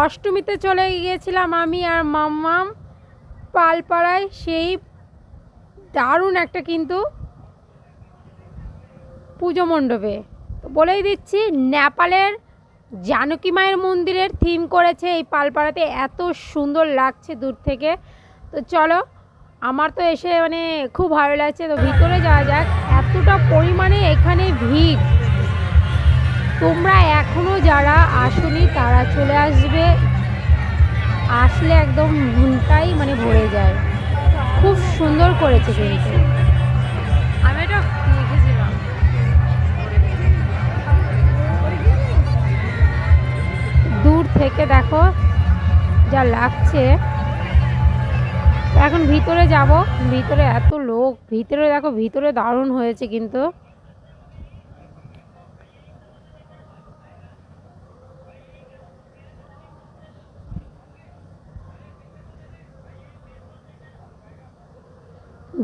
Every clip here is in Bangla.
অষ্টমীতে চলে গিয়েছিলাম আমি আর মাম্মাম পালপাড়ায়, সেই দারুণ একটা কিন্তু পুজো মণ্ডপে। তো বলেই দিচ্ছি, নেপালের জানকী মায়ের মন্দিরের থিম করেছে এই পালপাড়াতে, এত সুন্দর লাগছে দূর থেকে। তো চলো, আমার তো এসে মানে খুব ভালো লাগছে। তো ভিতরে যাওয়া যাক। এতটা পরিমাণে এখানে ভিড়, তোমরা এখনও যারা আসনি তারা চলে আসবে, আসলে একদম মনটাই মানে ভরে যায়। খুব সুন্দর করেছে কিন্তু। আমি এটা দেখেছিলাম। দূর থেকে দেখো যা লাগছে। এখন ভিতরে যাব, ভিতরে এত লোক, ভিতরে দেখো, ভিতরে দারুণ হয়েছে কিন্তু।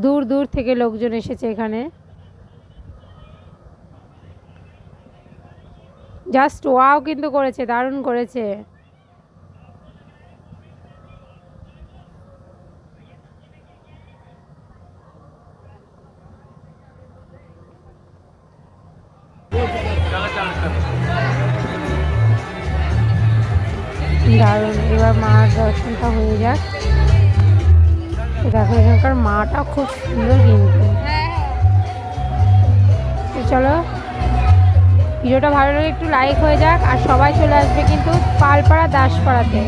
দূর দূর থেকে লোকজন এসেছে এখানে। জাস্ট ওয়াও কিন্তু করেছে, দারুণ করেছে। দারুণ। এবার মার দর্শনটা হয়ে যাক। দেখো এখানকার মাটা খুব সুন্দর কিন্তু। তো চলো, ভিডিওটা ভালো লাগে একটু লাইক হয়ে যাক, আর সবাই চলে আসবে কিন্তু পালপাড়া দাসপাড়াতে।